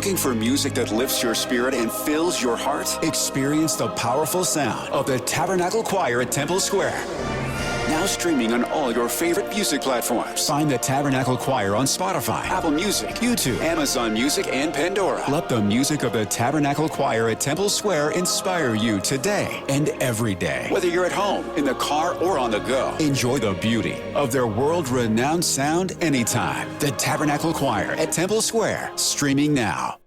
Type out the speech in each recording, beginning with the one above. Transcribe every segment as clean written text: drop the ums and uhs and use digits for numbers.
Looking for music that lifts your spirit and fills your heart? Experience the powerful sound of the Tabernacle Choir at Temple Square. Now streaming on all your favorite music platforms. Find the Tabernacle Choir on Spotify, Apple Music, YouTube, Amazon Music, and Pandora. Let the music of the Tabernacle Choir at Temple Square inspire you today and every day. Whether you're at home, in the car, or on the go, enjoy the beauty of their world-renowned sound anytime. The Tabernacle Choir at Temple Square, streaming now.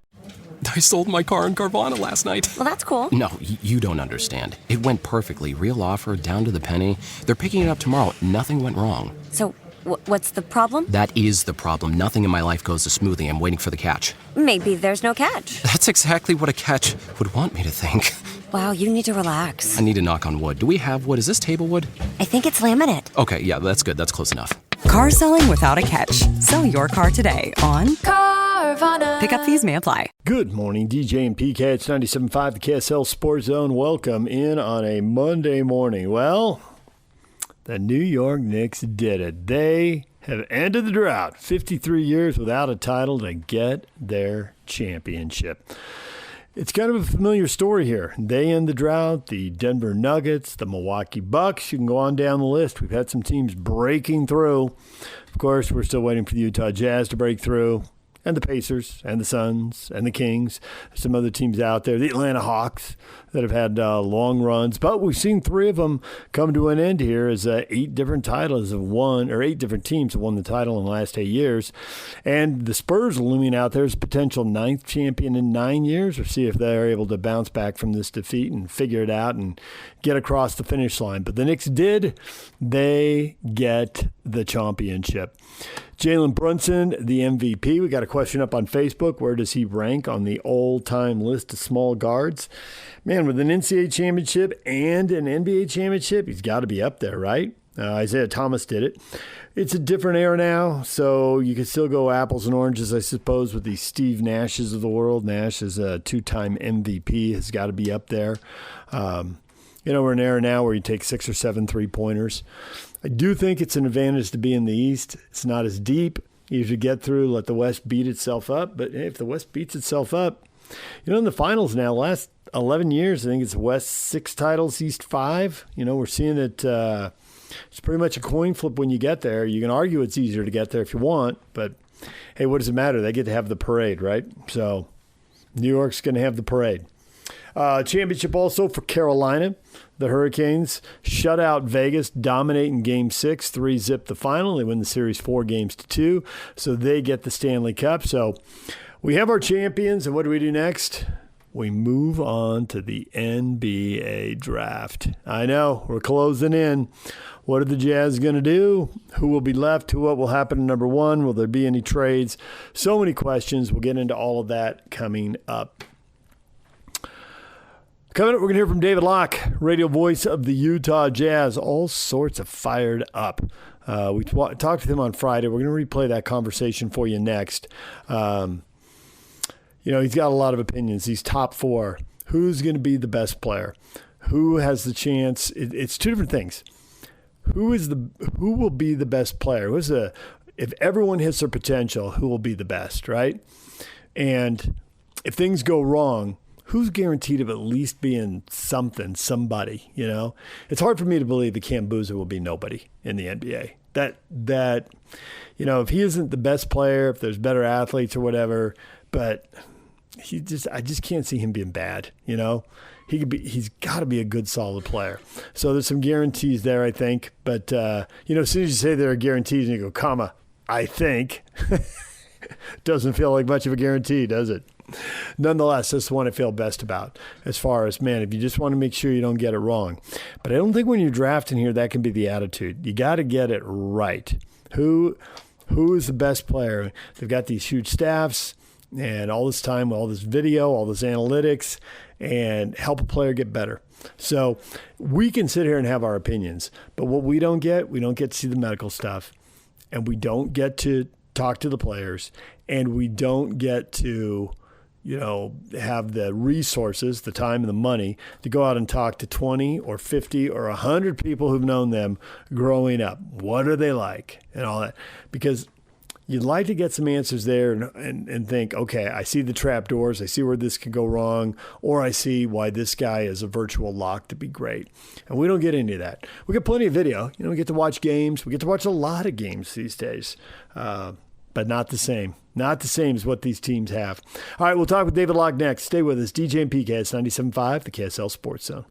I sold my car in Carvana last night. Well, that's cool. No, you don't understand. It went perfectly. Real offer, down to the penny. They're picking it up tomorrow. Nothing went wrong. So, what's the problem? That is the problem. Nothing in my life goes as smoothly. I'm waiting for the catch. Maybe there's no catch. That's exactly what a catch would want me to think. Wow, you need to relax. I need to knock on wood. Do we have wood? Is this table wood? I think it's laminate. Okay, yeah, that's good. That's close enough. Car selling without a catch. Sell your car today on Carvana. Pickup fees may apply. Good morning, DJ and PK. It's 97.5, the KSL Sports Zone. Welcome in on a Monday morning. Well, the New York Knicks did it. They have ended the drought. 53 years without a title to get their championship. It's kind of a familiar story here. They end the drought, the Denver Nuggets, the Milwaukee Bucks. You can go on down the list. We've had some teams breaking through. Of course, we're still waiting for the Utah Jazz to break through, and the Pacers, and the Suns, and the Kings. Some other teams out there, the Atlanta Hawks, that have had long runs. But we've seen three of them come to an end here as 8 different titles have won, or 8 different teams have won the title in the last 8 years. And the Spurs looming out there as a potential 9th champion in 9 years. We'll see if they're able to bounce back from this defeat and figure it out and get across the finish line. But the Knicks did. They get the championship. Jalen Brunson, the MVP. We got a question up on Facebook. Where does he rank on the all-time list of small guards? Man, with an NCAA championship and an NBA championship, he's got to be up there, right? Isaiah Thomas did it. It's a different era now, so you can still go apples and oranges, I suppose, with the Steve Nashes of the world. Nash is a 2-time MVP, has got to be up there. We're in an era now where you take 6 or 7 three-pointers. I do think it's an advantage to be in the East. It's not as deep. You usually get through, let the West beat itself up. But hey, if the West beats itself up, in the finals now, last 11 years, I think it's West 6 titles, East 5. We're seeing it. It's pretty much a coin flip when you get there. You can argue it's easier to get there if you want, but hey, what does it matter? They get to have the parade, right? So New York's going to have the parade. Championship also for Carolina. The Hurricanes shut out Vegas, dominate in Game 6, 3-zip the final. They win the series 4-2, so they get the Stanley Cup. So we have our champions, and what do we do next? We move on to the NBA draft. I know, we're closing in. What are the Jazz going to do? Who will be left? What will happen to number 1? Will there be any trades? So many questions. We'll get into all of that coming up. Coming up, we're going to hear from David Locke, radio voice of the Utah Jazz. All sorts of fired up. We talked with him on Friday. We're going to replay that conversation for you next. He's got a lot of opinions. He's top 4. Who's going to be the best player? Who has the chance? It's 2 different things. Who will be the best player? If everyone hits their potential, who will be the best, right? And if things go wrong, who's guaranteed of at least being somebody, It's hard for me to believe that Cam Boozer will be nobody in the NBA. That if he isn't the best player, if there's better athletes or whatever, but I just can't see him being bad, He's got to be a good, solid player. So there's some guarantees there, I think. But, as soon as you say there are guarantees and you go, I think, doesn't feel like much of a guarantee, does it? Nonetheless, that's the one I feel best about as far as, man, if you just want to make sure you don't get it wrong. But I don't think when you're drafting here, that can be the attitude. You got to get it right. Who is the best player? They've got these huge staffs and all this time, all this video, all this analytics, and help a player get better. So we can sit here and have our opinions, but what we don't get to see the medical stuff, and we don't get to talk to the players, and we don't get to have the resources, the time and the money to go out and talk to 20 or 50 or 100 people who've known them growing up. What are they like and all that? Because, you'd like to get some answers there and think, okay, I see the trapdoors, I see where this could go wrong, or I see why this guy is a virtual lock to be great. And we don't get any of that. We get plenty of video. We get to watch games. We get to watch a lot of games these days, but not the same. Not the same as what these teams have. All right, we'll talk with David Locke next. Stay with us. DJ and PK, it's 97.5, the KSL Sports Zone.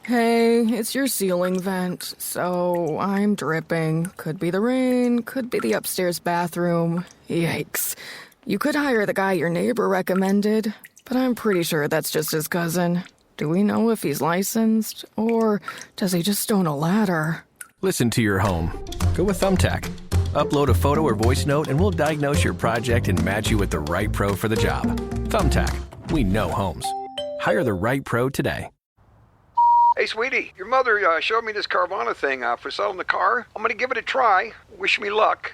Hey, it's your ceiling vent, so I'm dripping. Could be the rain, could be the upstairs bathroom. Yikes. You could hire the guy your neighbor recommended, but I'm pretty sure that's just his cousin. Do we know if he's licensed, or does he just own a ladder? Listen to your home. Go with Thumbtack. Upload a photo or voice note and we'll diagnose your project and match you with the right pro for the job. Thumbtack. We know homes. Hire the right pro today. Hey, sweetie, your mother showed me this Carvana thing for selling the car. I'm going to give it a try. Wish me luck.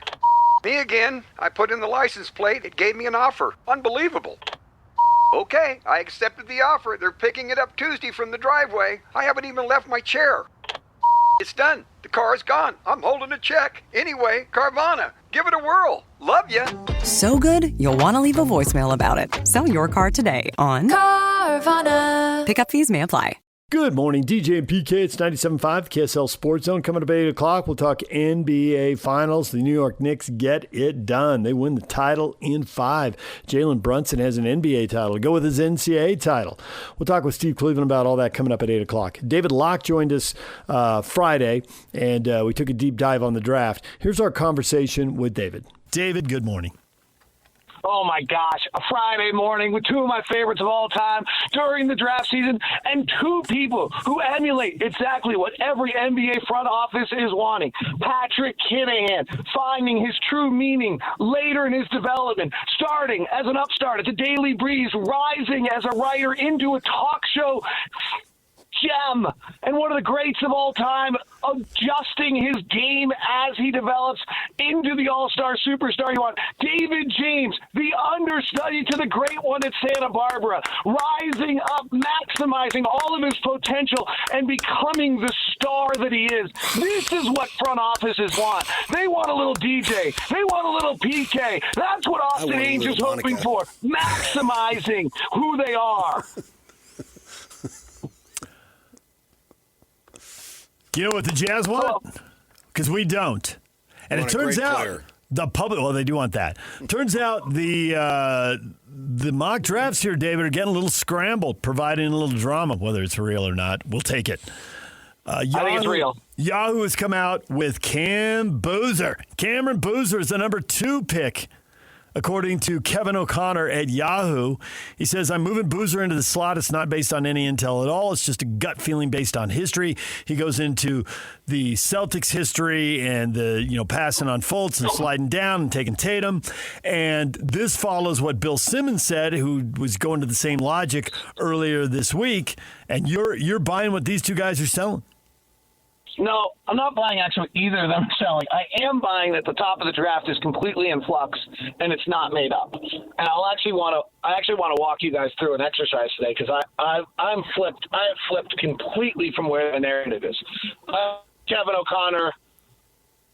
Me again. I put in the license plate. It gave me an offer. Unbelievable. Okay, I accepted the offer. They're picking it up Tuesday from the driveway. I haven't even left my chair. It's done. The car is gone. I'm holding a check. Anyway, Carvana, give it a whirl. Love ya. So good, you'll want to leave a voicemail about it. Sell your car today on Carvana. Pickup fees may apply. Good morning, DJ and PK. It's 97.5, the KSL Sports Zone. Coming up at 8 o'clock, we'll talk NBA Finals. The New York Knicks get it done. They win the title in 5. Jalen Brunson has an NBA title. Go with his NCAA title. We'll talk with Steve Cleveland about all that coming up at 8 o'clock. David Locke joined us Friday, and we took a deep dive on the draft. Here's our conversation with David. David, good morning. Oh, my gosh, a Friday morning with two of my favorites of all time during the draft season and two people who emulate exactly what every NBA front office is wanting. Patrick Kinahan finding his true meaning later in his development, starting as an upstart at the Daily Breeze, rising as a writer into a talk show gem and one of the greats of all time, adjusting his game as he develops into the all-star superstar you want. David James, the understudy to the great one at Santa Barbara, rising up, maximizing all of his potential and becoming the star that he is. This is what front offices want. They want a little DJ. They want a little PK. That's what Austin Ainge is hoping for, maximizing who they are. You know what the Jazz want? Because we don't. And it turns out the public, well, they do want that. Turns out the mock drafts here, David, are getting a little scrambled, providing a little drama, whether it's real or not. We'll take it. I think it's real. Yahoo has come out with Cam Boozer. Cameron Boozer is the number 2 pick, according to Kevin O'Connor at Yahoo. He says, I'm moving Boozer into the slot. It's not based on any intel at all. It's just a gut feeling based on history. He goes into the Celtics history and the, passing on Fultz and sliding down and taking Tatum. And this follows what Bill Simmons said, who was going to the same logic earlier this week. And you're buying what these two guys are selling. No, I'm not buying actually either of them selling. I am buying that the top of the draft is completely in flux and it's not made up. And I actually want to walk you guys through an exercise today because I'm flipped. I have flipped completely from where the narrative is. Kevin O'Connor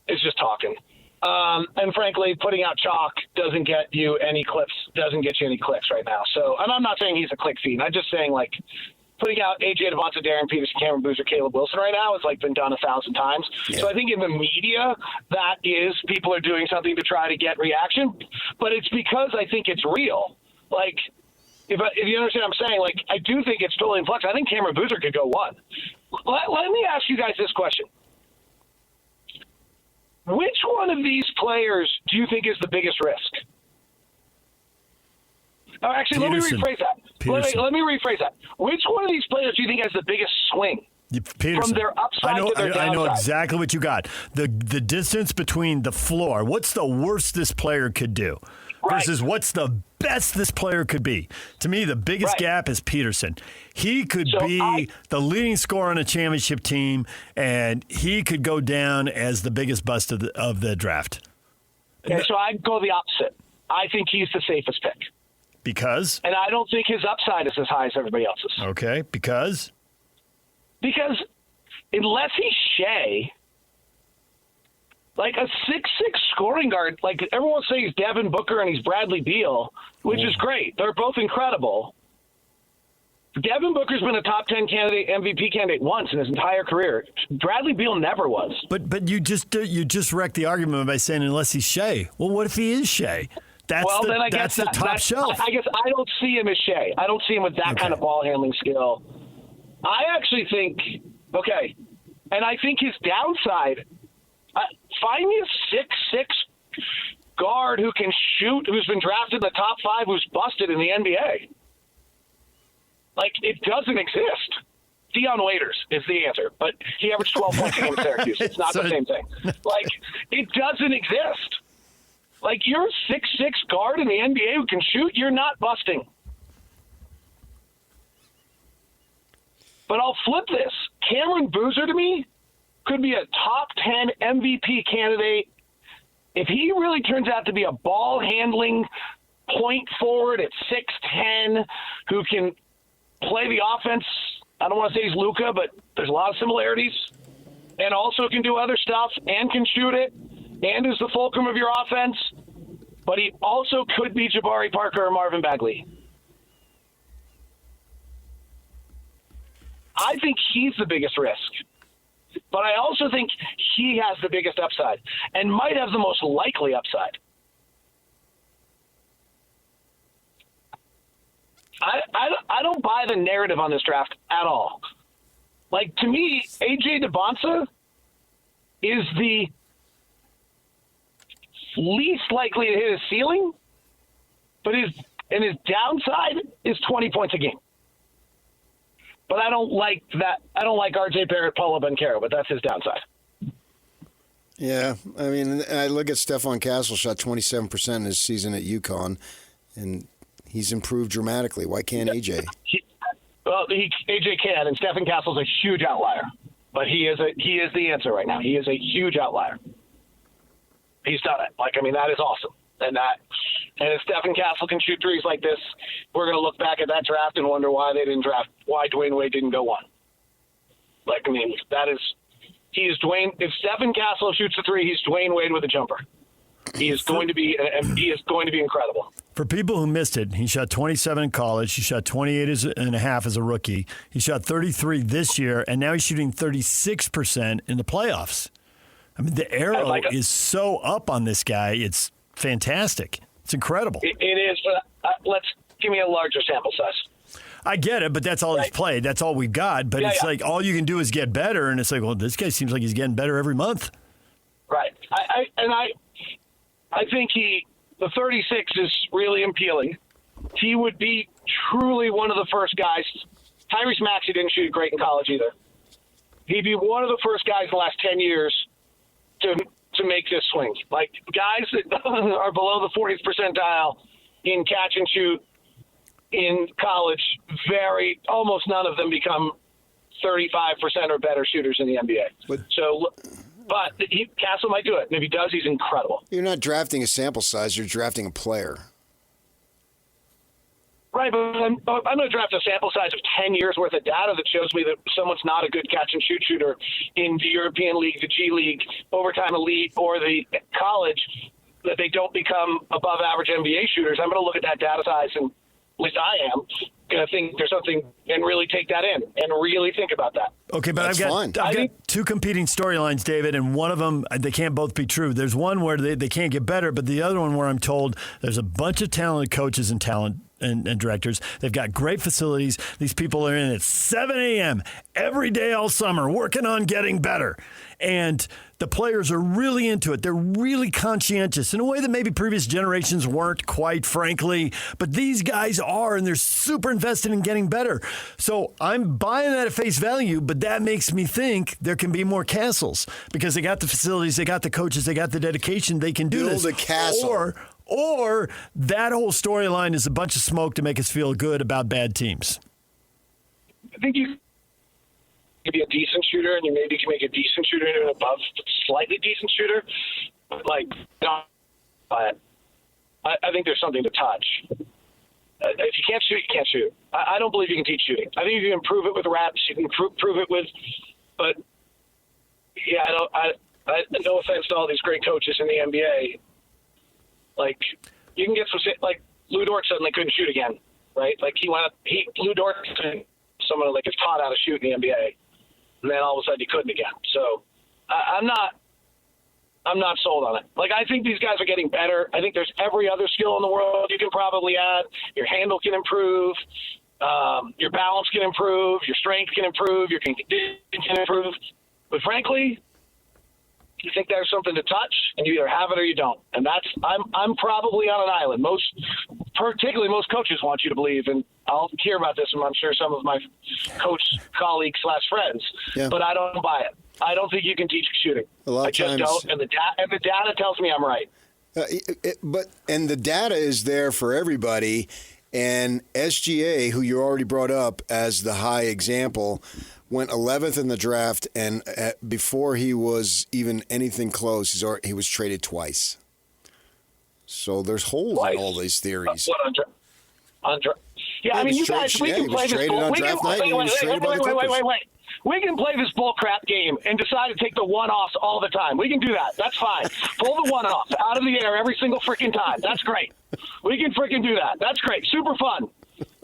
is just talking. And frankly, putting out chalk doesn't get you any clicks right now. So, and I'm not saying he's a click fiend. I'm just saying putting out A.J. Devonta, Darren Peterson, Cameron Boozer, Caleb Wilson right now has been done 1,000 times. Yeah. So I think in the media, that is people are doing something to try to get reaction, but it's because I think it's real. If you understand what I'm saying, I do think it's totally in flux. I think Cameron Boozer could go 1. Let me ask you guys this question. Which one of these players do you think is the biggest risk? Actually, Peterson. Let me rephrase that. Let me rephrase that. Which one of these players do you think has the biggest swing Peterson. from their upside to their downside? I know exactly what you got. The distance between the floor. What's the worst this player could do versus what's the best this player could be? To me, the biggest gap is Peterson. He could be the leading scorer on a championship team, and he could go down as the biggest bust of the draft. Okay, so I'd go the opposite. I think he's the safest pick. Because? And I don't think his upside is as high as everybody else's. Okay, because? Because unless he's Shea, Like a 6'6" scoring guard, like everyone says he's Devin Booker and he's Bradley Beal, which is great. They're both incredible. Devin Booker's been a top 10 candidate, MVP candidate once in his entire career. Bradley Beal never was. But you just wrecked the argument by saying unless he's Shea. Well, what if he is Shea? That's the top shelf. I guess I don't see him as Shea. I don't see him with that kind of ball handling skill. I actually think, and I think his downside, find me a 6'6" guard who can shoot, who's been drafted in the top 5, who's busted in the NBA. Like, it doesn't exist. Deion Waiters is the answer, but he averaged 12 points a game at Syracuse. It's not the same thing. Like, it doesn't exist. Like, you're a 6'6" guard in the NBA who can shoot, you're not busting. But I'll flip this. Cameron Boozer, to me, could be a top 10 MVP candidate if he really turns out to be a ball-handling point forward at 6'10", who can play the offense. I don't want to say he's Luka, but there's a lot of similarities, and also can do other stuff and can shoot it and is the fulcrum of your offense. But he also could be Jabari Parker or Marvin Bagley. I think he's the biggest risk. But I also think he has the biggest upside and might have the most likely upside. I don't buy the narrative on this draft at all. Like, to me, A.J. DeBonsa is the least likely to hit his ceiling, but his downside is 20 points a game. But I don't like that. I don't like R.J. Barrett, Paolo Banchero, but that's his downside. Yeah, I mean, I look at Stephon Castle, shot 27% in his season at UConn, and he's improved dramatically. Why can't AJ? AJ can, and Stephen Castle's a huge outlier. But he is the answer right now. He is a huge outlier. He's done it. Like, I mean, that is awesome. And if Stephen Castle can shoot threes like this, we're going to look back at that draft and wonder why Dwayne Wade didn't go one. Like, I mean, he is Dwayne. If Stephen Castle shoots a three, he's Dwayne Wade with a jumper. He is going to be incredible. For people who missed it, he shot 27 in college. He shot 28.5 as a rookie. He shot 33 this year, and now he's shooting 36% in the playoffs. I mean, the arrow is so up on this guy. It's fantastic. It's incredible. It is, but let's give me a larger sample size. I get it, but that's all he's played. That's all we've got. But it's like all you can do is get better, and it's like, well, this guy seems like he's getting better every month. Right. I think the 36 is really appealing. He would be truly one of the first guys. Tyrese Maxey didn't shoot great in college either. He'd be one of the first guys in the last 10 years to make this swing. Like, guys that are below the 40th percentile in catch and shoot in college, almost none of them become 35% or better shooters in the NBA. But Castle might do it, and if he does, he's incredible. You're not drafting a sample size; you're drafting a player. Right, but I'm going to draft a sample size of 10 years worth of data that shows me that someone's not a good catch and shoot shooter in the European League, the G League, Overtime Elite, or the college, that they don't become above average NBA shooters. I'm going to look at that data size, and at least I am going to think there's something and really take that in and really think about that. Okay, but I've got two competing storylines, David, and one of them, they can't both be true. There's one where they can't get better, but the other one where I'm told there's a bunch of talented coaches and and directors. They've got great facilities. These people are in at 7 a.m. every day all summer working on getting better. And the players are really into it. They're really conscientious in a way that maybe previous generations weren't, quite frankly. But these guys are, and they're super invested in getting better. So I'm buying that at face value, but that makes me think there can be more castles because they got the facilities, they got the coaches, they got the dedication. They can do this. Build a castle. Or that whole storyline is a bunch of smoke to make us feel good about bad teams. I think you can be a decent shooter, and you maybe can make a decent shooter into an above slightly decent shooter. Like, I think there's something to touch. If you can't shoot, you can't shoot. I don't believe you can teach shooting. I think you can improve it with reps. You can prove it with, but yeah, no offense to all these great coaches in the NBA, like you can get some like Lou Dort suddenly couldn't shoot again, right? Like Lou Dort couldn't, someone like is taught how to shoot in the NBA, and then all of a sudden he couldn't again. So I'm not sold on it. Like, I think these guys are getting better. I think there's every other skill in the world you can probably add. Your handle can improve. Your balance can improve. Your strength can improve. Your condition can improve. But frankly, you think there's something to touch, and you either have it or you don't. And I'm probably on an island. Particularly most coaches want you to believe, and I'll hear about this, and I'm sure some of my coach colleagues / friends. Yeah. But I don't buy it. I don't think you can teach shooting. I just don't, and the data tells me I'm right. And the data is there for everybody. And SGA, who you already brought up as the high example, went 11th in the draft, and before he was even anything close, he was traded twice. So there's holes in all these theories. Yeah, I mean, you guys, we can play this. Wait. We can play this bullcrap game and decide to take the one-offs all the time. We can do that. That's fine. Pull the one-offs out of the air every single freaking time. That's great. We can freaking do that. That's great. Super fun.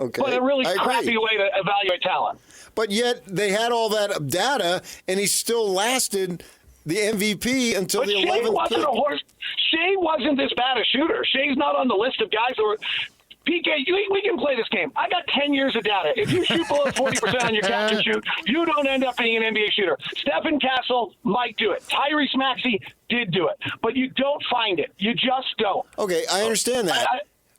Okay. But a really crappy way to evaluate talent. But yet they had all that data, and he still lasted the MVP until the 11th pick. Shea wasn't this bad a shooter. Shea's not on the list of guys who are – PK, we can play this game. I got 10 years of data. If you shoot below 40% on your catch and shoot, you don't end up being an NBA shooter. Stephen Castle might do it. Tyrese Maxey did do it. But you don't find it. You just don't. Okay, I understand that.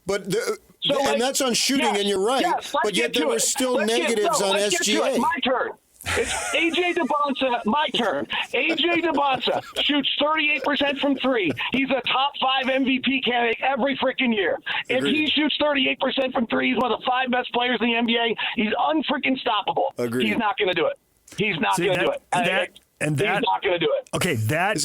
And that's on shooting, and you're right. Yes, but yet there were still negatives on SGA. My turn. It's AJ DeBonsa, my turn. AJ DeBonsa shoots 38% from three. He's a top 5 MVP candidate every freaking year. If he shoots 38% from three, he's one of the 5 best players in the NBA. He's unfreaking stoppable. He's not going to do it. He's not going to do it. He's not going to do it. Okay, that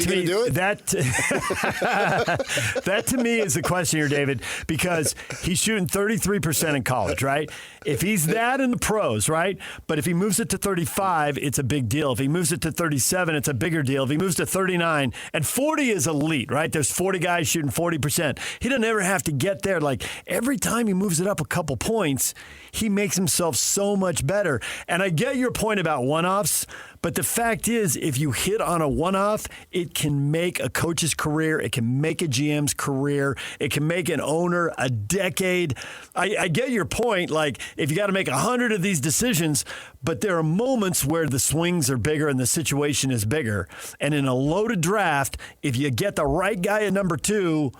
to me is the question here, David, because he's shooting 33% in college, right? If he's that in the pros, right? But if he moves it to 35, it's a big deal. If he moves it to 37, it's a bigger deal. If he moves to 39, and 40 is elite, right? There's 40 guys shooting 40%. He doesn't ever have to get there. Like, every time he moves it up a couple points, he makes himself so much better. And I get your point about one-offs, but the fact is, if you hit on a one-off, it can make a coach's career. It can make a GM's career. It can make an owner a decade. I get your point. Like, if you got to make 100 of these decisions, but there are moments where the swings are bigger and the situation is bigger. And in a loaded draft, if you get the right guy at number 2,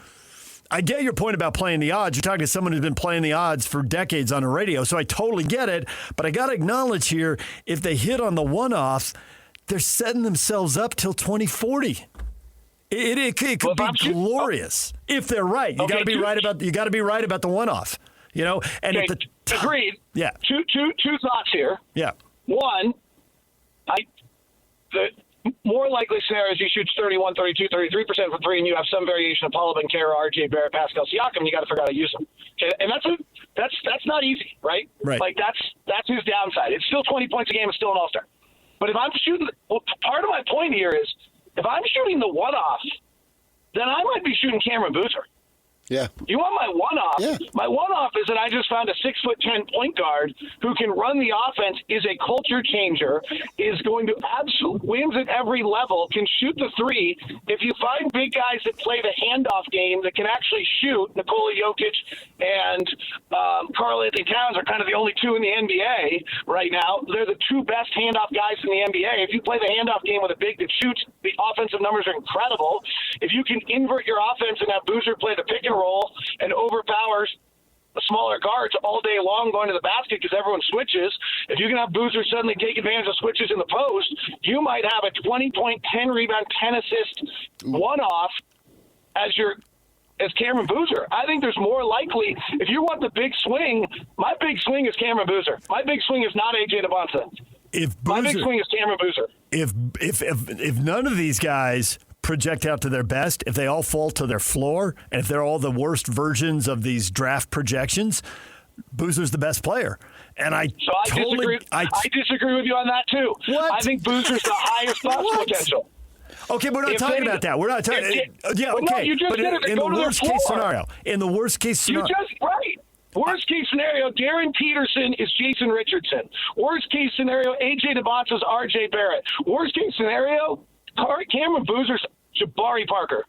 I get your point about playing the odds. You're talking to someone who's been playing the odds for decades on the radio, so I totally get it. But I got to acknowledge here, if they hit on the one-off, they're setting themselves up till 2040. It could be glorious if they're right. You got to be right about the one-off. You know, and okay, agreed. Yeah. Two thoughts here. Yeah. One, the more likely scenario is he shoots 31, 32, 33% from three, and you have some variation of Paolo Banchero, RJ Barrett, Pascal Siakam. You got to figure out how to use them. Okay, and that's not easy, right? Right. Like that's his downside. It's still 20 points a game. It's still an all-star. But if I'm shooting, part of my point here is if I'm shooting the one-off, then I might be shooting Cameron Boozer. Yeah. You want my one-off? Yeah. My one-off is that I just found a 6'10" point guard who can run the offense, is a culture changer, is going to absolutely wins at every level, can shoot the three. If you find big guys that play the handoff game that can actually shoot, Nikola Jokic and Karl-Anthony Towns are kind of the only two in the NBA right now. They're the 2 best handoff guys in the NBA. If you play the handoff game with a big that shoots, the offensive numbers are incredible. If you can invert your offense and have Boozer play the pick and roll and overpowers the smaller guards all day long going to the basket because everyone switches. If you can have Boozer suddenly take advantage of switches in the post, you might have a 20-point, 10-rebound, 10-assist one-off as Cameron Boozer. I think there's more likely, if you want the big swing, my big swing is Cameron Boozer. My big swing is not AJ DeBonsa. My big swing is Cameron Boozer. If none of these guys project out to their best, if they all fall to their floor, and if they're all the worst versions of these draft projections, Boozer's the best player. And I disagree with you on that too. What? I think Boozer's the highest bust potential. Okay, we're not talking about that. We're not talking. Yeah, okay. No, you just but said it. in the worst case scenario, Right. Worst case scenario, Darren Peterson is Jason Richardson. Worst case scenario, AJ DeBonsa's RJ Barrett. Worst case scenario, Cameron Boozer's Jabari Parker.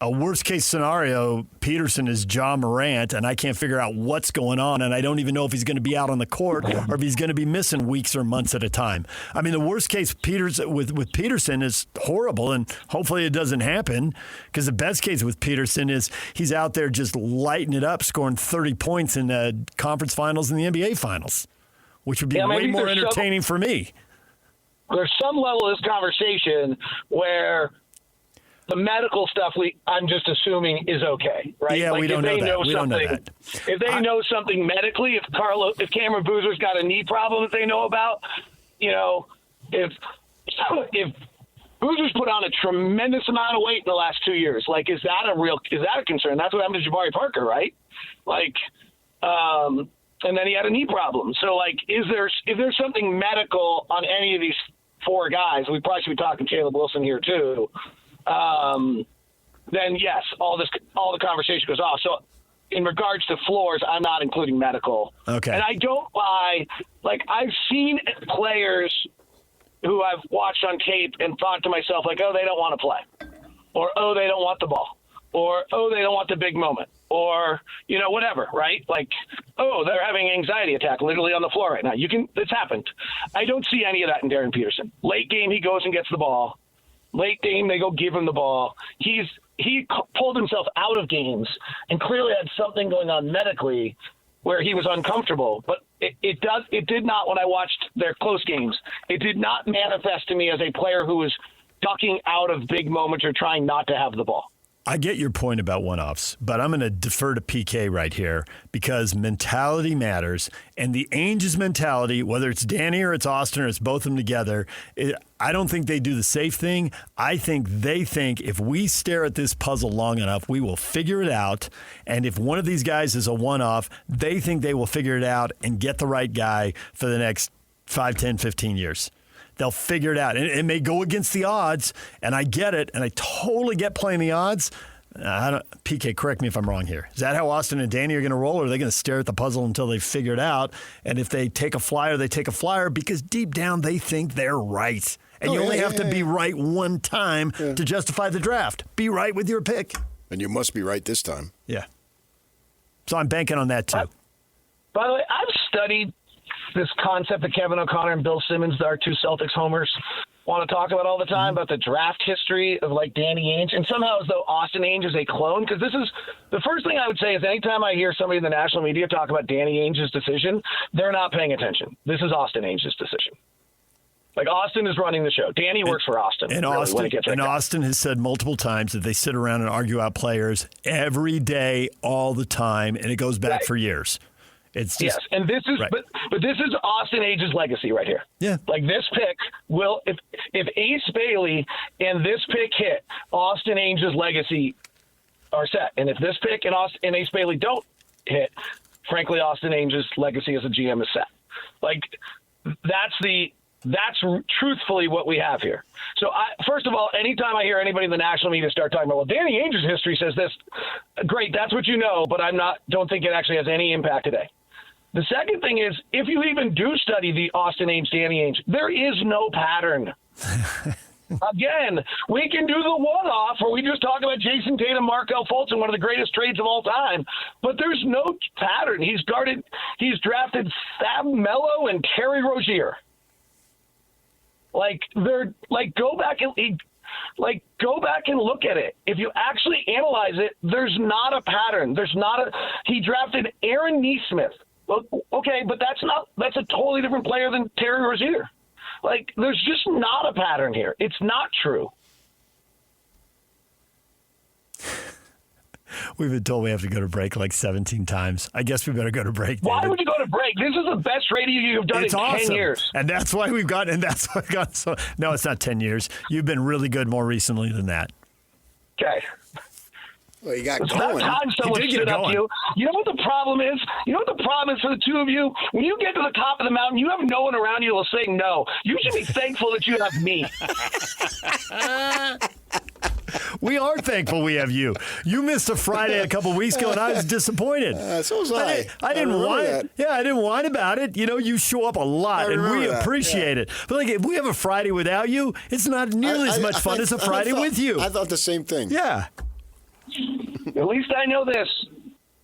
A worst case scenario, Peterson is John Morant, and I can't figure out what's going on, and I don't even know if he's going to be out on the court or if he's going to be missing weeks or months at a time. I mean, the worst case with Peterson is horrible, and hopefully it doesn't happen, because the best case with Peterson is he's out there just lighting it up, scoring 30 points in the conference finals and the NBA finals, which would be way more entertaining for me. There's some level of this conversation where the medical stuff, I'm just assuming, is okay, right? Yeah, we don't know that. If they know something medically, if Cameron Boozer's got a knee problem that they know about, if Boozer's put on a tremendous amount of weight in the last 2 years, is that a concern? That's what happened to Jabari Parker, right? And then he had a knee problem. So, if there's something medical on any of these four guys, we probably should be talking Caleb Wilson here too. Then yes, all the conversation goes off. So in regards to floors, I'm not including medical. Okay. And I don't buy, I've seen players who I've watched on tape and thought to myself, oh, they don't want to play, or, oh, they don't want the ball, or, oh, they don't want the big moment, or, whatever, right? Oh, they're having an anxiety attack literally on the floor right now. It's happened. I don't see any of that in Darren Peterson. Late game, he goes and gets the ball. Late game, they go give him the ball. He pulled himself out of games and clearly had something going on medically where he was uncomfortable. But it did not, when I watched their close games, it did not manifest to me as a player who was ducking out of big moments or trying not to have the ball. I get your point about one-offs, but I'm going to defer to PK right here because mentality matters. And the Ainge's mentality, whether it's Danny or it's Austin or it's both of them together, I don't think they do the safe thing. I think they think if we stare at this puzzle long enough, we will figure it out. And if one of these guys is a one-off, they think they will figure it out and get the right guy for the next 5, 10, 15 years. They'll figure it out. It may go against the odds, and I get it, and I totally get playing the odds. PK, correct me if I'm wrong here. Is that how Austin and Danny are going to roll, or are they going to stare at the puzzle until they figure it out? And if they take a flyer, they take a flyer because deep down they think they're right. And you only have to be right one time to justify the draft. Be right with your pick. And you must be right this time. Yeah. So I'm banking on that, too. By the way, I've studied this concept that Kevin O'Connor and Bill Simmons, our two Celtics homers, want to talk about all the time, about the draft history of Danny Ainge, and somehow as though Austin Ainge is a clone, because this is the first thing I would say is anytime I hear somebody in the national media talk about Danny Ainge's decision, they're not paying attention. This is Austin Ainge's decision. Austin is running the show. Danny works for Austin. And Austin has said multiple times that they sit around and argue out players every day, all the time, and it goes back for years. It's just, yes, and this is but this is Austin Ainge's legacy right here. Yeah, this pick will if Ace Bailey and this pick hit, Austin Ainge's legacy are set. And if this pick and Ace Bailey don't hit, frankly, Austin Ainge's legacy as a GM is set. That's truthfully what we have here. So, first of all, anytime I hear anybody in the national media start talking about, well, Danny Ainge's history says this, great, that's what you know, but don't think it actually has any impact today. The second thing is, if you even do study the Austin Ainge, Danny Ainge, there is no pattern. Again, we can do the one-off where we just talk about Jason Tatum, Markelle Fultz, one of the greatest trades of all time, but there's no pattern. He's drafted Fab Melo and Terry Rozier. Go back and look at it. If you actually analyze it, there's not a pattern. He drafted Aaron Nesmith. Well, okay, but that's a totally different player than Terry Rozier. There's just not a pattern here. It's not true. We've been told we have to go to break 17 times. I guess we better go to break. Why would you go to break? This is the best radio you've done in 10 years. And that's why we've got so. No, it's not 10 years. You've been really good more recently than that. Okay. Well, you got It's about going. time someone stood up to you. You know what the problem is? You know what the problem is for the two of you? When you get to the top of the mountain, you have no one around you who will say no. You should be thankful that you have me. We are thankful we have you. You missed a Friday a couple weeks ago, and I was disappointed. So was I. I didn't whine. Yeah, I didn't whine about it. You know, you show up a lot, and we appreciate it. But like, if we have a Friday without you, it's not nearly as much fun as a Friday with you. I thought the same thing. Yeah. At least I know this.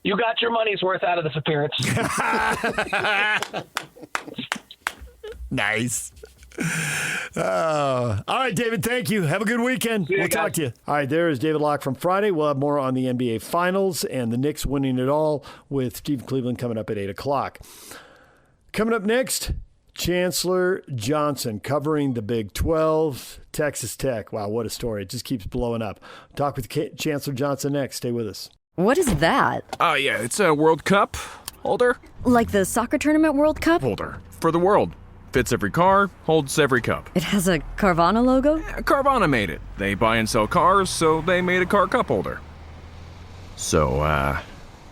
You got your money's worth out of this appearance. Nice. All right, David, thank you. Have a good weekend. We'll talk to you. All right, there is David Locke from Friday. We'll have more on the NBA Finals and the Knicks winning it all with Steve Cleveland coming up at 8 o'clock. Coming up next, Chancellor Johnson covering the Big 12, Texas Tech. Wow, what a story. It just keeps blowing up. Talk with Chancellor Johnson next. Stay with us. What is that? Oh, yeah, it's a World Cup holder. Like the soccer tournament World Cup? Holder. For the world. Fits every car, holds every cup. It has a Carvana logo? Yeah, Carvana made it. They buy and sell cars, so they made a car cup holder. So,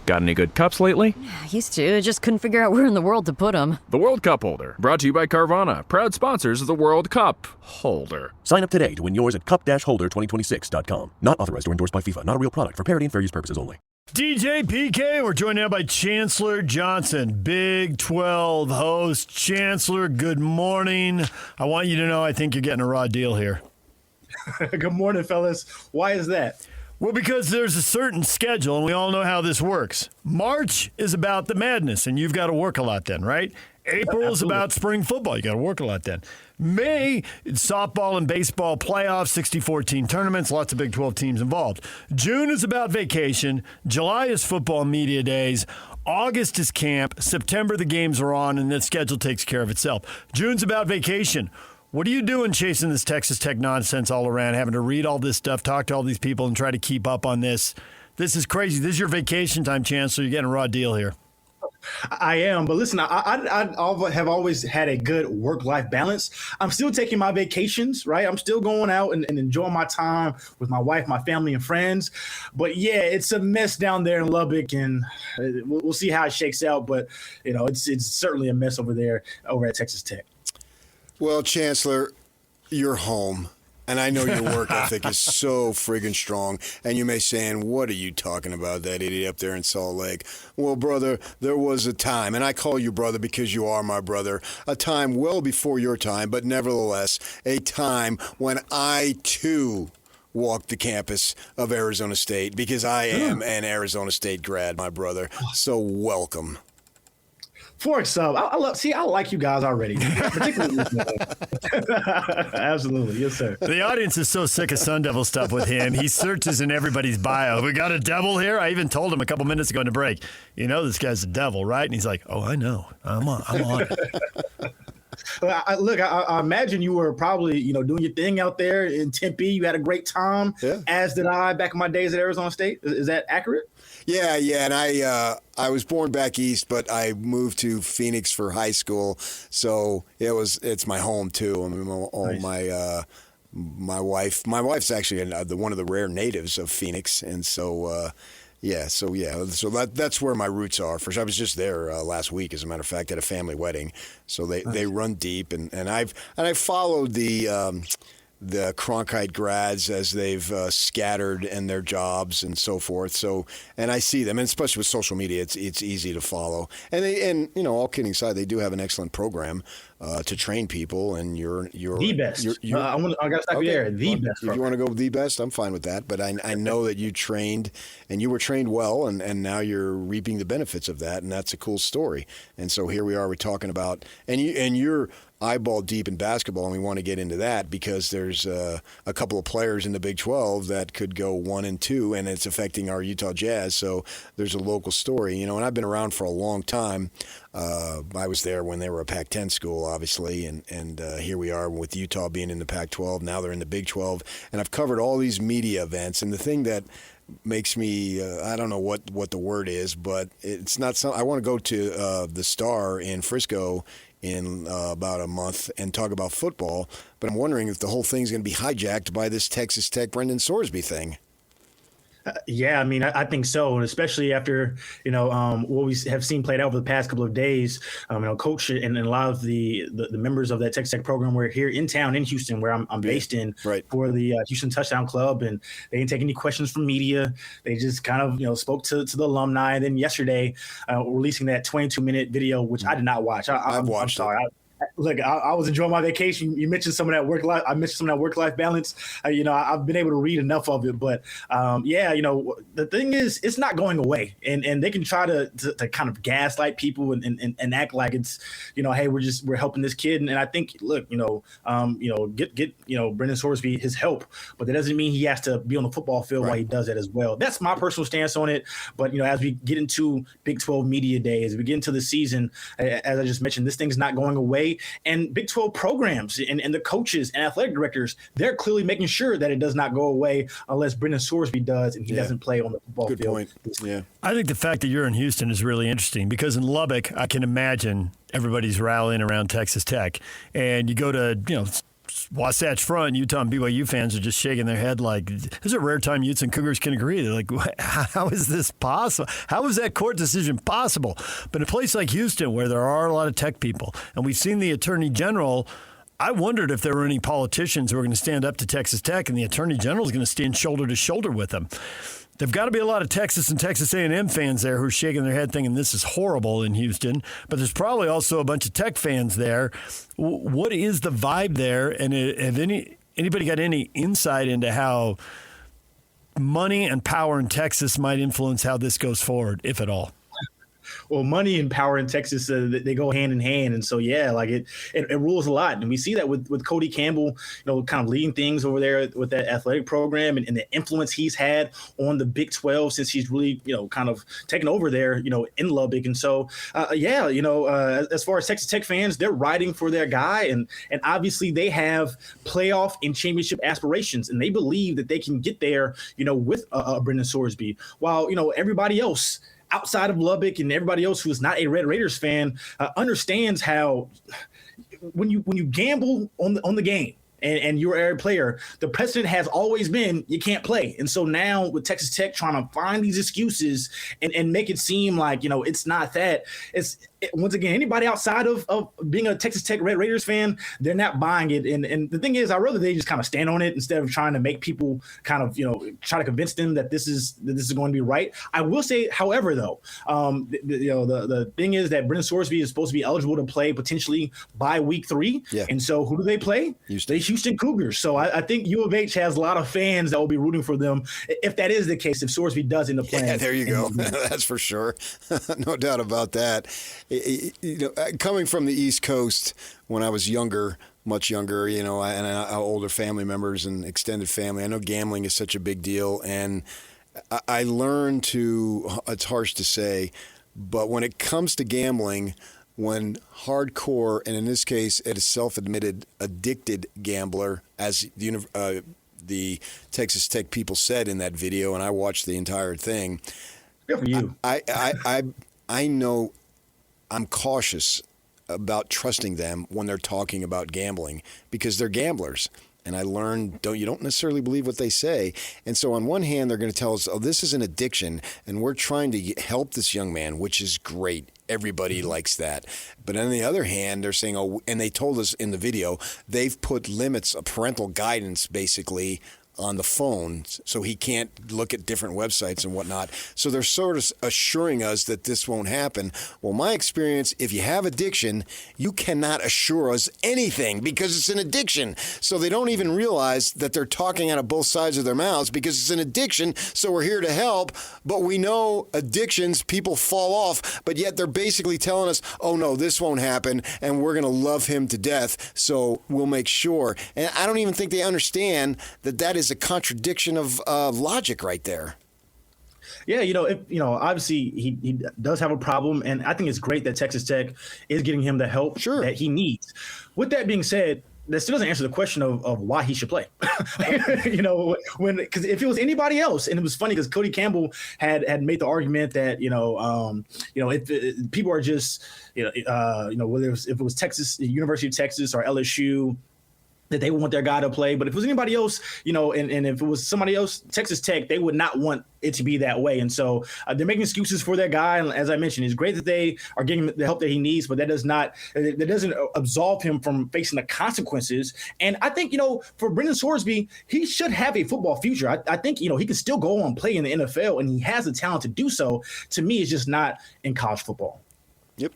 got any good cups lately? Used to. Just couldn't figure out where in the world to put them. The World Cup holder, brought to you by Carvana, proud sponsors of the World Cup holder. Sign up today to win yours at cup-holder2026.com. Not authorized or endorsed by FIFA. Not a real product. For parity and fair use purposes only. DJ PK, we're joined now by Chancellor Johnson, Big 12 host. Chancellor, good morning. I want you to know I think you're getting a raw deal here. Good morning, fellas. Why is that? Well, because there's a certain schedule, and we all know how this works. March is about the madness, and you've got to work a lot then, right? April is about spring football. You got to work a lot then. May, it's softball and baseball playoffs, 64-team tournaments, lots of Big 12 teams involved. June is about vacation. July is football media days. August is camp. September, the games are on, and the schedule takes care of itself. June's about vacation. What are you doing chasing this Texas Tech nonsense all around, having to read all this stuff, talk to all these people, and try to keep up on this? This is crazy. This is your vacation time, Chancellor. You're getting a raw deal here. I am, but listen, I have always had a good work-life balance. I'm still taking my vacations, right? I'm still going out and enjoying my time with my wife, my family, and friends. But yeah, it's a mess down there in Lubbock, and we'll see how it shakes out. But you know, it's certainly a mess over there over at Texas Tech. Well, Chancellor, you're home. And I know your work ethic is so friggin' strong. And you may saying, what are you talking about, that idiot up there in Salt Lake? Well, brother, there was a time, and I call you brother because you are my brother, a time well before your time, but nevertheless, a time when I, too, walked the campus of Arizona State because I am an Arizona State grad, my brother. So welcome. For a sub, I like you guys already. Particularly Absolutely, yes, sir. The audience is so sick of Sun Devil stuff with him. He searches in everybody's bio. We got a devil here? I even told him a couple minutes ago in the break, you know this guy's a devil, right? And he's like, oh, I know. I'm on it. I imagine you were probably, doing your thing out there in Tempe. You had a great time, as did I back in my days at Arizona State. Is that accurate? Yeah, and I was born back east, but I moved to Phoenix for high school, so it's my home too. I mean, nice. My wife's actually one of the rare natives of Phoenix, and so that's where my roots are. For sure, I was just there last week, as a matter of fact, at a family wedding. So they run deep, and I've followed the Cronkite grads as they've scattered in their jobs and so forth. So, and I see them, and especially with social media, it's easy to follow. And all kidding aside, they do have an excellent program to train people. And you're the best. I got to stop you there. The best. If you want to go the best, I'm fine with that. But I know that you trained, and you were trained well, and now you're reaping the benefits of that, and that's a cool story. And so here we are. We're talking about, and you're eyeball deep in basketball, and we want to get into that because there's a couple of players in the Big 12 that could go 1-2, and it's affecting our Utah Jazz. So there's a local story, and I've been around for a long time. I was there when they were a Pac-10 school, obviously, and here we are with Utah being in the Pac-12. Now they're in the Big 12, and I've covered all these media events. And the thing that makes me, I don't know what the word is, but it's not something. I want to go to the Star in Frisco in about a month and talk about football, but I'm wondering if the whole thing's going to be hijacked by this Texas Tech Brendan Sorsby thing. Yeah, I mean, I think so, and especially after what we have seen played out over the past couple of days. Coach and a lot of the members of that Texas Tech program were here in town in Houston, where I'm based in, for the Houston Touchdown Club, and they didn't take any questions from media. They just kind of spoke to the alumni. And then yesterday, releasing that 22-minute video, which I did not watch. I've watched. I'm sorry. Look, I was enjoying my vacation. You mentioned some of that work life. I mentioned some of that work life balance. I've been able to read enough of it, but the thing is, it's not going away, and they can try to kind of gaslight people and act like it's hey, we're helping this kid, and I think look, get Brendan Sorsby his help, but that doesn't mean he has to be on the football field while he does that as well. That's my personal stance on it. But as we get into Big 12 media day, as we get into the season, as I just mentioned, this thing's not going away. And Big 12 programs and the coaches and athletic directors, they're clearly making sure that it does not go away unless Brendan Sorsby does and he doesn't play on the football field. Good point. Yeah. I think the fact that you're in Houston is really interesting because in Lubbock, I can imagine everybody's rallying around Texas Tech. And you go to, Wasatch Front, Utah and BYU fans are just shaking their head like, this is a rare time Utes and Cougars can agree. They're like, how is this possible? How is that court decision possible? But in a place like Houston where there are a lot of Tech people, and we've seen the Attorney General, I wondered if there were any politicians who were going to stand up to Texas Tech, and the Attorney General is going to stand shoulder to shoulder with them. There've got to be a lot of Texas and Texas A&M fans there who are shaking their head thinking this is horrible in Houston, but there's probably also a bunch of Tech fans there. What is the vibe there, and have anybody got any insight into how money and power in Texas might influence how this goes forward, if at all? Well, money and power in Texas, they go hand in hand. And so, it rules a lot. And we see that with Cody Campbell, kind of leading things over there with that athletic program and the influence he's had on the Big 12 since he's really, kind of taken over there, in Lubbock. And so, as far as Texas Tech fans, they're riding for their guy. And obviously they have playoff and championship aspirations. And they believe that they can get there, with Brendan Sorsby. While, everybody else outside of Lubbock and everybody else who is not a Red Raiders fan understands how when you gamble on the game and you're a player, the precedent has always been you can't play. And so now with Texas Tech trying to find these excuses and make it seem like, it's not that. Once again, anybody outside of being a Texas Tech Red Raiders fan, they're not buying it. And the thing is, I'd rather they just kind of stand on it instead of trying to make people kind of, try to convince them that this is going to be right. I will say, however, though, the thing is that Brendan Sorsby is supposed to be eligible to play potentially by week 3. Yeah. And so who do they play? The Houston Cougars. So I think U of H has a lot of fans that will be rooting for them if that is the case, if Sorsby does end up playing. Yeah, there you go. That's for sure. No doubt about that. Coming from the East Coast when I was younger, much younger, and older family members and extended family, I know gambling is such a big deal. And I learned it's harsh to say, but when it comes to gambling, when hardcore, and in this case, a self-admitted addicted gambler, as the Texas Tech people said in that video, and I watched the entire thing. Good for you. I know I'm cautious about trusting them when they're talking about gambling because they're gamblers. And I learned you don't necessarily believe what they say. And so on one hand, they're going to tell us, oh, this is an addiction, and we're trying to help this young man, which is great. Everybody likes that. But on the other hand, they're saying, oh, and they told us in the video, they've put limits, parental guidance, basically, on the phone, so he can't look at different websites and whatnot. So they're sort of assuring us that this won't happen. Well, my experience, if you have addiction, you cannot assure us anything because it's an addiction. So they don't even realize that they're talking out of both sides of their mouths because it's an addiction, so we're here to help. But we know addictions, people fall off, but yet they're basically telling us, oh, no, this won't happen, and we're going to love him to death, so we'll make sure. And I don't even think they understand that is a contradiction of logic right there. Yeah, obviously he does have a problem, and I think it's great that Texas Tech is getting him the help that he needs. With that being said, that still doesn't answer the question of why he should play. Because if it was anybody else, and it was funny because Cody Campbell had made the argument that if people are just whether if it was Texas, University of Texas, or LSU. that they want their guy to play. But if it was anybody else, and if it was somebody else, Texas Tech, they would not want it to be that way. And so they're making excuses for their guy. And as I mentioned, it's great that they are getting the help that he needs, but that doesn't absolve him from facing the consequences. And I think, for Brendan Sorsby, he should have a football future. I think, he can still go on and play in the NFL, and he has the talent to do so. To me, it's just not in college football. Yep.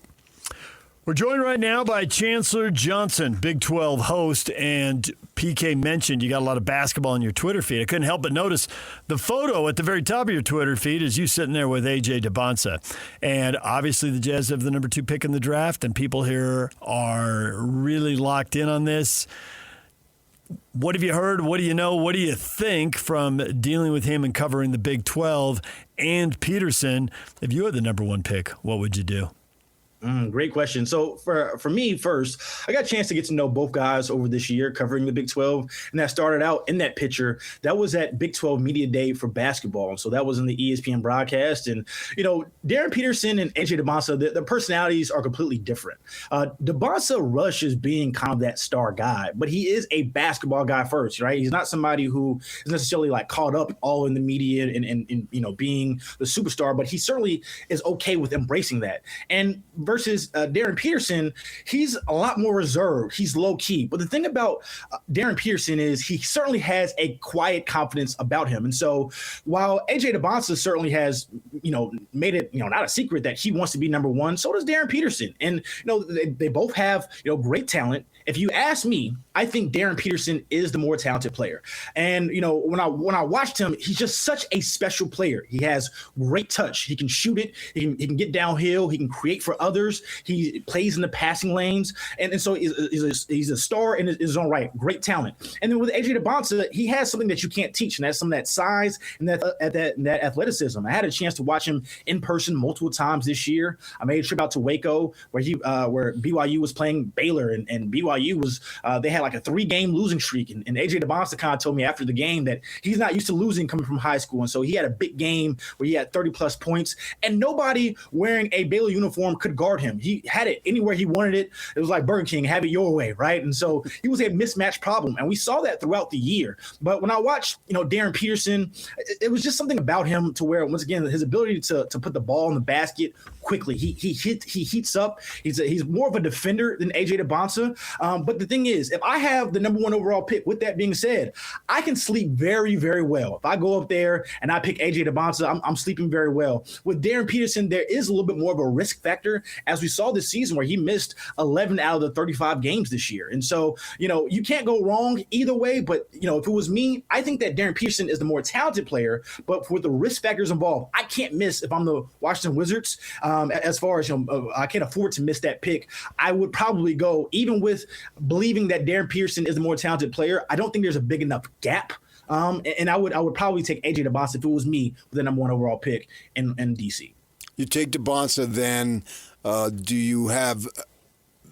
We're joined right now by Chancellor Johnson, Big 12 host, and PK mentioned you got a lot of basketball on your Twitter feed. I couldn't help but notice the photo at the very top of your Twitter feed is you sitting there with A.J. DeBonsa. And obviously the Jazz have the number 2 pick in the draft, and people here are really locked in on this. What have you heard? What do you know? What do you think from dealing with him and covering the Big 12 and Peterson? If you had the number 1 pick, what would you do? Great question. So for me first, I got a chance to get to know both guys over this year covering the Big 12. And that started out in that picture. That was at Big 12 Media Day for basketball. And so that was in the ESPN broadcast. And, Darren Peterson and AJ DeBonsa, the personalities are completely different. DeBonsa rushes being kind of that star guy, but he is a basketball guy first, right? He's not somebody who is necessarily like caught up all in the media and being the superstar, but he certainly is okay with embracing that. And versus Darren Peterson, he's a lot more reserved. He's low key. But the thing about Darren Peterson is he certainly has a quiet confidence about him. And so while AJ DeBonsa certainly has, made it, not a secret that he wants to be number 1, so does Darren Peterson. And, they both have, great talent. If you ask me, I think Darren Peterson is the more talented player. And, when I watched him, he's just such a special player. He has great touch. He can shoot it. He can get downhill. He can create for others. He plays in the passing lanes. And so he's a star in his own right. Great talent. And then with AJ DeBonsa, he has something that you can't teach, and that's some of that size and that athleticism. I had a chance to watch him in person multiple times this year. I made a trip out to Waco where BYU was playing Baylor, and BYU was they had like a 3-game losing streak, and AJ DeBonsa kind of told me after the game that he's not used to losing coming from high school, and so he had a big game where he had 30+ points, and nobody wearing a Baylor uniform could guard him. He had it anywhere he wanted it. It was like Burger King, have it your way, right? And so he was a mismatch problem, and we saw that throughout the year. But when I watched, Darren Peterson, it was just something about him to where, once again, his ability to put the ball in the basket quickly. He heats up. He's more of a defender than AJ DeBonsa. But the thing is, if I have the number 1 overall pick, with that being said, I can sleep very, very well. If I go up there and I pick AJ DeBonsa, I'm sleeping very well. With Darren Peterson, there is a little bit more of a risk factor, as we saw this season where he missed 11 out of the 35 games this year. And so, you can't go wrong either way. But, if it was me, I think that Darren Peterson is the more talented player. But with the risk factors involved, I can't miss if I'm the Washington Wizards. As far as, I can't afford to miss that pick. I would probably go, even with believing that Darren Peterson is the more talented player, I don't think there's a big enough gap. And I would probably take AJ DeBonsa if it was me with the number 1 overall pick in DC. You take DeBonsa, then do you have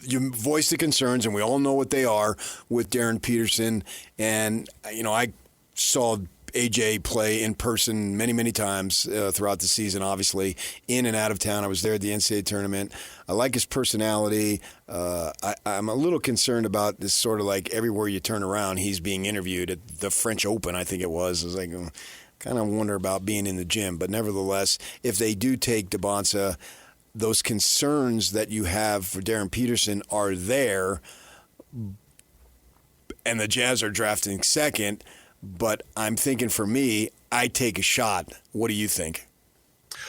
you voice the concerns, and we all know what they are with Darren Peterson. And, I saw AJ play in person many, many times throughout the season, obviously, in and out of town. I was there at the NCAA tournament. I like his personality. I'm a little concerned about this sort of like everywhere you turn around, he's being interviewed at the French Open, I think it was. I was like, kind of wonder about being in the gym. But nevertheless, if they do take DeBonsa, those concerns that you have for Darren Peterson are there, and the Jazz are drafting second. But I'm thinking, for me, I take a shot. What do you think?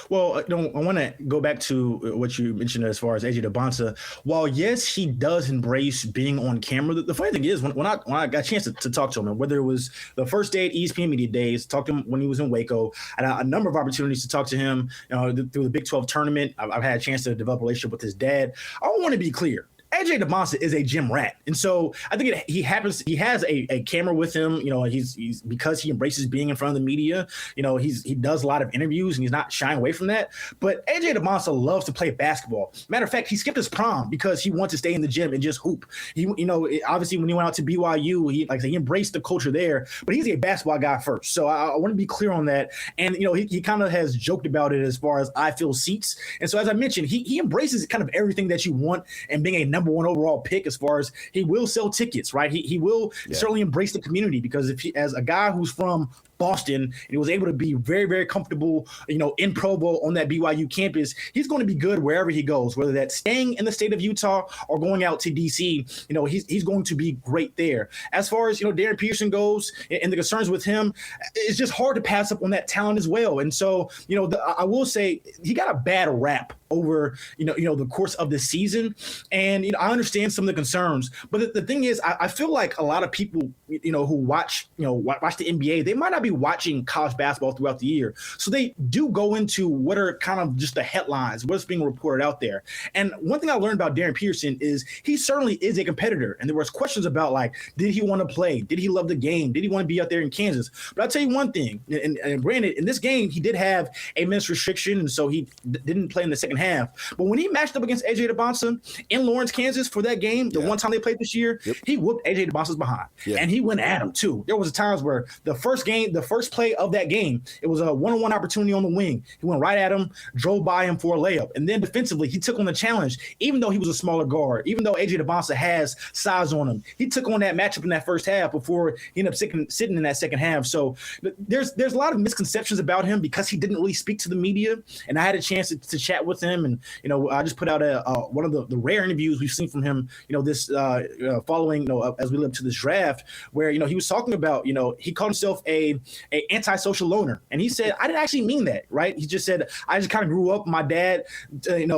Well, I want to go back to what you mentioned as far as AJ DeBonsa. While, yes, he does embrace being on camera, the funny thing is when I got a chance to talk to him, and whether it was the first day at ESPN Media Days, talked to him when he was in Waco, and a number of opportunities to talk to him through the Big 12 tournament. I've had a chance to develop a relationship with his dad. I want to be clear. AJ DeBonsa is a gym rat, and so I think he has a camera with him. He's because he embraces being in front of the media. He does a lot of interviews, and he's not shying away from that. But AJ DeBonsa loves to play basketball. Matter of fact, he skipped his prom because he wants to stay in the gym and just hoop. Obviously when he went out to BYU, he embraced the culture there. But he's a basketball guy first, so I want to be clear on that. And he kind of has joked about it as far as I fill seats. And so as I mentioned, he embraces kind of everything that you want and being a number number 1 overall pick as far as he will sell tickets, right? He will certainly embrace the community, because if he, as a guy who's from Boston, and he was able to be very, very comfortable, in Provo on that BYU campus, he's going to be good wherever he goes, whether that's staying in the state of Utah or going out to DC. He's going to be great there. As far as, Darren Peterson goes and the concerns with him, it's just hard to pass up on that talent as well. And so, I will say he got a bad rap over, the course of the season. And, I understand some of the concerns, but the thing is, I feel like a lot of people, who watch the NBA, they might not be watching college basketball throughout the year. So they do go into what are kind of just the headlines, what's being reported out there. And one thing I learned about Darren Peterson is he certainly is a competitor. And there was questions about, like, did he want to play? Did he love the game? Did he want to be out there in Kansas? But I'll tell you one thing, and granted, in this game, he did have a minutes restriction, and so he didn't play in the second half. But when he matched up against A.J. DeBonsa in Lawrence, Kansas for that game, the one time they played this year, he whooped A.J. DeBonsa's behind. And he went at him, too. There was times where the first play of that game, it was a one-on-one opportunity on the wing. He went right at him, drove by him for a layup. And then defensively, he took on the challenge, even though he was a smaller guard, even though A.J. DeBonsa has size on him. He took on that matchup in that first half before he ended up sitting in that second half. So there's a lot of misconceptions about him because he didn't really speak to the media. And I had a chance to chat with him. And, I just put out one of the rare interviews we've seen from him, this following, as we live to this draft, where, he was talking about, he called himself a antisocial loner. And he said, I didn't actually mean that, right? He just said, I just kind of grew up, my dad, growing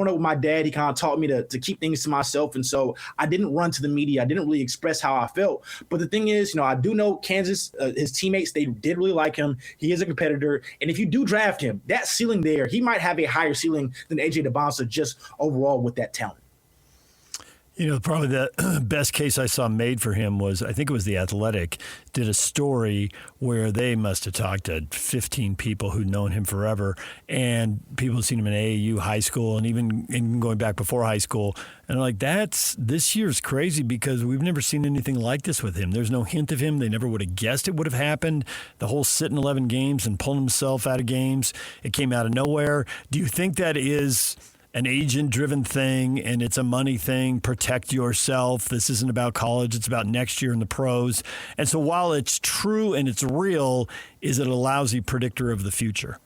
up with my dad, he kind of taught me to keep things to myself. And so I didn't run to the media. I didn't really express how I felt. But the thing is, I do know Kansas, his teammates, they did really like him. He is a competitor. And if you do draft him, that ceiling there, he might have a higher ceiling than A.J. DeBonsa just overall with that talent. Probably the best case I saw made for him was, I think it was The Athletic, did a story where they must have talked to 15 people who'd known him forever, and people had seen him in AAU, high school, and even going back before high school. And like, this year's crazy because we've never seen anything like this with him. There's no hint of him. They never would have guessed it would have happened. The whole sitting 11 games and pulling himself out of games, it came out of nowhere. Do you think that is an agent-driven thing, and it's a money thing? Protect yourself. This isn't about college. It's about next year in the pros. And so while it's true and it's real, is it a lousy predictor of the future?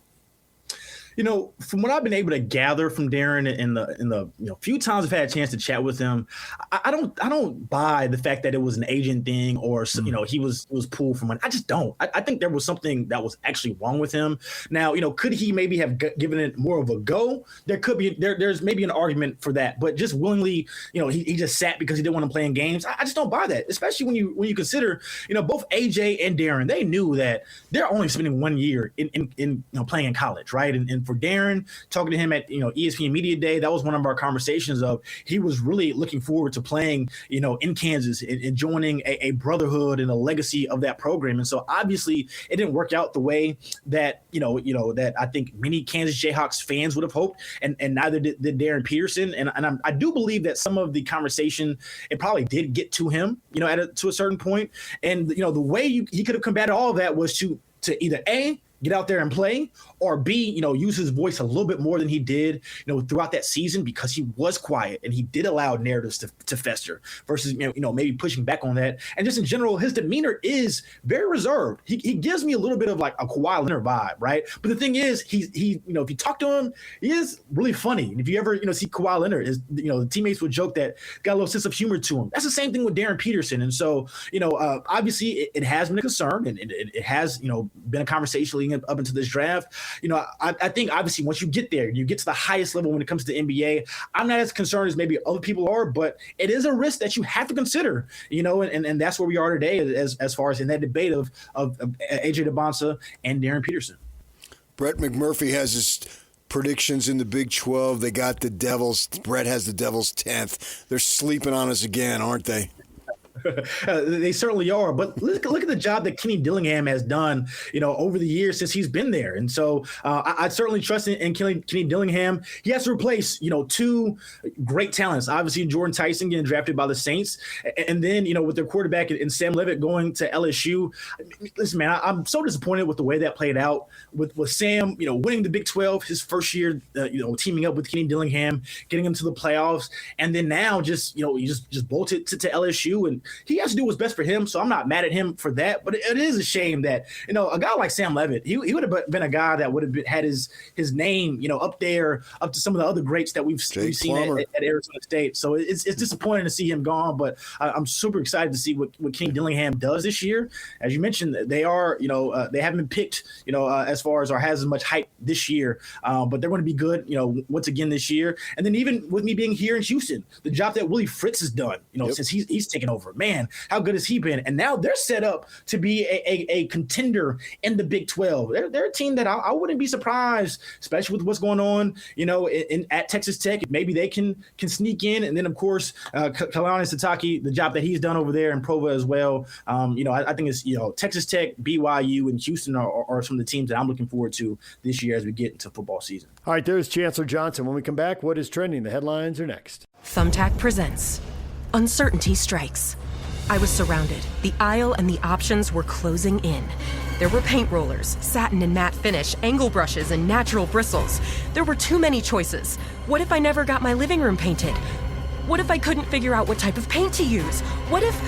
From what I've been able to gather from Darren in the few times I've had a chance to chat with him, I don't buy the fact that it was an agent thing or he was pulled for money. I just don't. I think there was something that was actually wrong with him. Now, could he maybe have given it more of a go? There could be there's maybe an argument for that, but just willingly, he just sat because he didn't want to play in games. I just don't buy that, especially when you consider, both AJ and Darren, they knew that they're only spending 1 year in playing in college, right? And for Darren, talking to him at ESPN Media Day, that was one of our conversations of he was really looking forward to playing in Kansas and joining a brotherhood and a legacy of that program. And so obviously it didn't work out the way that that I think many Kansas Jayhawks fans would have hoped, and neither did Darren Peterson. And I do believe that some of the conversation, it probably did get to him to a certain point. And the way he could have combated all of that was to either A, get out there and play, or B, use his voice a little bit more than he did, throughout that season, because he was quiet and he did allow narratives to fester versus, maybe pushing back on that. And just in general, his demeanor is very reserved. He gives me a little bit of like a Kawhi Leonard vibe, right? But the thing is, he if you talk to him, he is really funny. And if you ever, see Kawhi Leonard, the teammates would joke that got a little sense of humor to him. That's the same thing with Darren Peterson. And so, obviously it has been a concern, and it has, been a conversation leading up into this draft. I think obviously once you get there, you get to the highest level when it comes to the NBA. I'm not as concerned as maybe other people are, but it is a risk that you have to consider, and that's where we are today as far as in that debate of AJ DeBonsa and Darren Peterson. Brett McMurphy has his predictions in the Big 12. They got the Devils. Brett has the Devils 10th. They're sleeping on us again, aren't they? They certainly are. But look at the job that Kenny Dillingham has done, over the years since he's been there. And so I certainly trust in Kenny Dillingham. He has to replace, two great talents. Obviously, Jordan Tyson getting drafted by the Saints. And then, with their quarterback and Sam Levitt going to LSU. Listen, man, I'm so disappointed with the way that played out with Sam, winning the Big 12 his first year, teaming up with Kenny Dillingham, getting him to the playoffs. And then now just bolted to LSU, and he has to do what's best for him. So I'm not mad at him for that, but it is a shame that, a guy like Sam Levitt, he would have been a guy that would have had his name, up there, up to some of the other greats that we've seen at Arizona State. So it's disappointing to see him gone, but I'm super excited to see what Kenny Dillingham does this year. As you mentioned, they are, they haven't been picked, as far as or has as much hype this year, but they're going to be good, once again this year. And then even with me being here in Houston, the job that Willie Fritz has done, since he's taken over, man, how good has he been? And now they're set up to be a contender in the Big 12. They're a team that I wouldn't be surprised, especially with what's going on, at Texas Tech. Maybe they can sneak in. And then, of course, Kalani Sitake, the job that he's done over there in Provo as well. I think it's, Texas Tech, BYU, and Houston are some of the teams that I'm looking forward to this year as we get into football season. All right, there's Chancellor Johnson. When we come back, what is trending? The headlines are next. Thumbtack presents Uncertainty Strikes. I was surrounded. The aisle and the options were closing in. There were paint rollers, satin and matte finish, angle brushes, and natural bristles. There were too many choices. What if I never got my living room painted? What if I couldn't figure out what type of paint to use? What if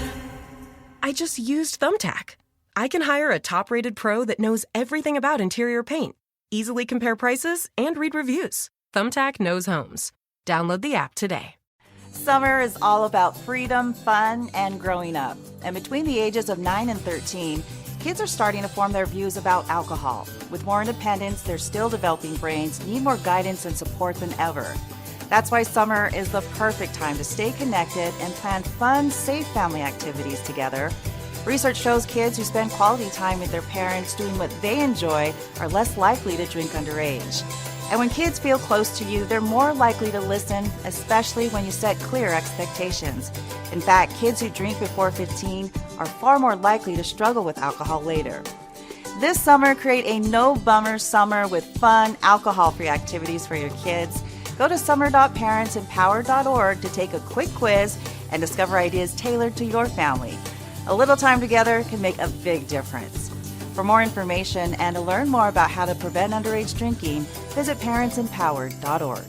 I just used Thumbtack? I can hire a top-rated pro that knows everything about interior paint, easily compare prices, and read reviews. Thumbtack knows homes. Download the app today. Summer is all about freedom, fun, and growing up. And between the ages of 9 and 13, kids are starting to form their views about alcohol. With more independence, their still developing brains need more guidance and support than ever. That's why summer is the perfect time to stay connected and plan fun, safe family activities together. Research shows kids who spend quality time with their parents doing what they enjoy are less likely to drink underage. And when kids feel close to you, they're more likely to listen, especially when you set clear expectations. In fact, kids who drink before 15 are far more likely to struggle with alcohol later. This summer, create a no-bummer summer with fun, alcohol-free activities for your kids. Go to summer.parentsempowered.org to take a quick quiz and discover ideas tailored to your family. A little time together can make a big difference. For more information and to learn more about how to prevent underage drinking, visit parentsempowered.org.